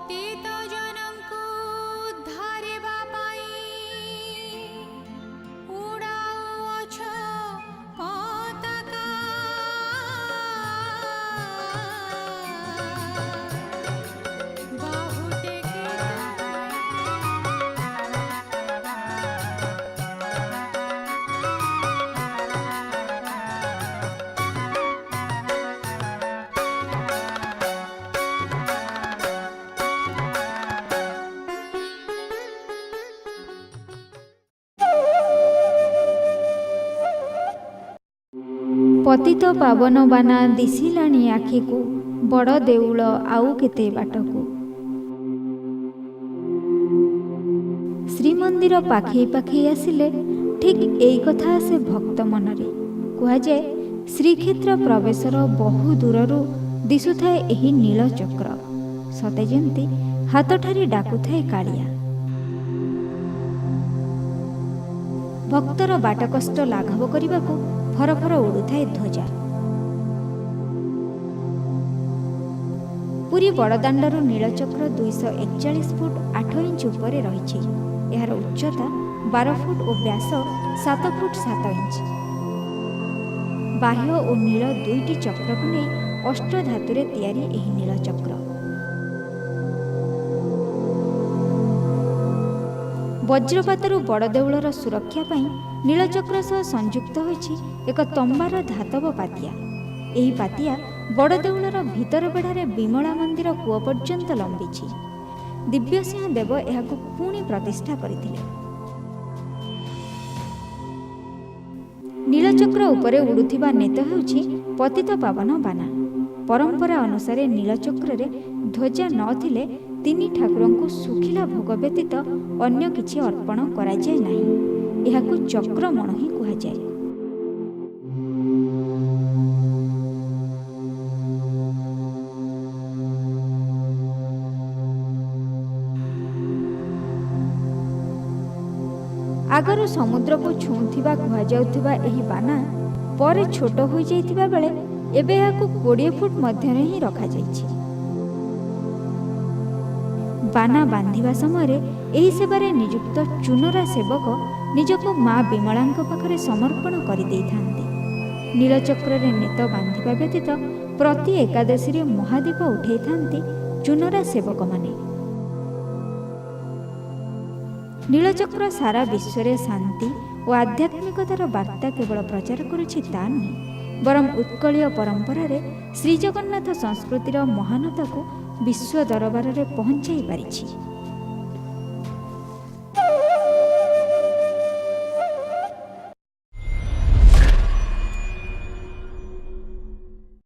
ପତିତ ଜନଙ୍କୁ ଉଦ୍ଧାରିବା ପାଇଁ ଉଡ଼ାଉଅଛ ପତାକା। ବାହୁ ଟେକି ପତିତ ପାବନ ବାନା ଦିଶିଲାଣି ଆଖିକୁ, ବଡ଼ ଦେଉଳ ଆଉ କେତେ ବାଟକୁ। ଶ୍ରୀମନ୍ଦିର ପାଖେଇ ପାଖେଇ ଆସିଲେ ଠିକ୍ ଏଇ କଥା ଆସେ ଭକ୍ତ ମନରେ। କୁହାଯାଏ ଶ୍ରୀକ୍ଷେତ୍ର ପ୍ରବେଶର ବହୁ ଦୂରରୁ ଦିଶୁଥାଏ ଏହି ନୀଳଚକ୍ର, ସତେ ଯେମିତି ହାତଠାରି ଡାକୁଥାଏ କାଳିଆ। ଭକ୍ତର ବାଟ କଷ୍ଟ ଲାଘବ କରିବାକୁ ଫରଫର ଉଡ଼ୁଥାଏ ଧ୍ୱଜା। ପୁରୀ ବଡ଼ଦାଣ୍ଡରୁ ନୀଳଚକ୍ର 241 ଫୁଟ 8 ଇଞ୍ଚ ଉପରେ ରହିଛି। ଏହାର ଉଚ୍ଚତା 12 ଫୁଟ ଓ ବ୍ୟାସ 7 ଫୁଟ 7 ଇଞ୍ଚ। ବାହ୍ୟ ଓ ନୀଳ ଦୁଇଟି ଚକ୍ରକୁ ନେଇ ଅଷ୍ଟଧାତୁରେ ତିଆରି ଏହି ନୀଳଚକ୍ର। ବଜ୍ରପାତରୁ ବଡ଼ଦେଉଳର ସୁରକ୍ଷା ପାଇଁ ନୀଳଚକ୍ର ସହ ସଂଯୁକ୍ତ ହୋଇଛି ଏକ ତମ୍ବାର ଧାତବ ପାତିଆ। ଏହି ପାତିଆ ବଡ଼ଦେଉଳର ଭିତର ବେଢ଼ାରେ ବିମଳା ମନ୍ଦିର କୂଅ ପର୍ଯ୍ୟନ୍ତ ଲମ୍ବିଛି। ଦିବ୍ୟସିଂହ ଦେବ ଏହାକୁ ପୁଣି ପ୍ରତିଷ୍ଠା କରିଥିଲେ। ନୀଳଚକ୍ର ଉପରେ ଉଡ଼ୁଥିବା ନେତ ହେଉଛି ପତିତ ପାବନ ବାନା। ପରମ୍ପରା ଅନୁସାରେ ନୀଳଚକ୍ରରେ ଧ୍ୱଜା ନଥିଲେ ତିନି ଠାକୁରଙ୍କୁ ଶୁଖିଲା ଭୋଗ ବ୍ୟତୀତ ଅନ୍ୟ କିଛି ଅର୍ପଣ କରାଯାଏ ନାହିଁ। ଏହାକୁ ଚକ୍ରମଣ ହିଁ କୁହାଯାଏ। ଆଗରୁ ସମୁଦ୍ରକୁ ଛୁଉଁଥିବା କୁହାଯାଉଥିବା ଏହି ବାନା ପରେ ଛୋଟ ହୋଇଯାଇଥିବା ବେଳେ ଏବେ ଏହାକୁ 20 ଫୁଟ ମଧ୍ୟରେ ହିଁ ରଖାଯାଇଛି। ବାନା ବାନ୍ଧିବା ସମୟରେ ଏହି ସେବାରେ ନିଯୁକ୍ତ ଚୁନରା ସେବକ ନିଜକୁ ମା ବିମଳାଙ୍କ ପାଖରେ ସମର୍ପଣ କରିଦେଇଥାନ୍ତି। ନୀଳଚକ୍ରରେ ନେତ ବାନ୍ଧିବା ବ୍ୟତୀତ ପ୍ରତି ଏକାଦଶୀରେ ମହାଦୀପ ଉଠାଇଥାନ୍ତି ଚୁନରା ସେବକମାନେ। ନୀଳଚକ୍ର ସାରା ବିଶ୍ୱରେ ଶାନ୍ତି ଓ ଆଧ୍ୟାତ୍ମିକତାର ବାର୍ତ୍ତା କେବଳ ପ୍ରଚାର କରୁଛି ତା ନୁହେଁ, ବରଂ ଉତ୍କଳୀୟ ପରମ୍ପରାରେ ଶ୍ରୀଜଗନ୍ନାଥ ସଂସ୍କୃତିର ମହାନତାକୁ ବିଶ୍ୱ ଦରବାରରେ ପହଞ୍ଚାଇ ପାରିଛି।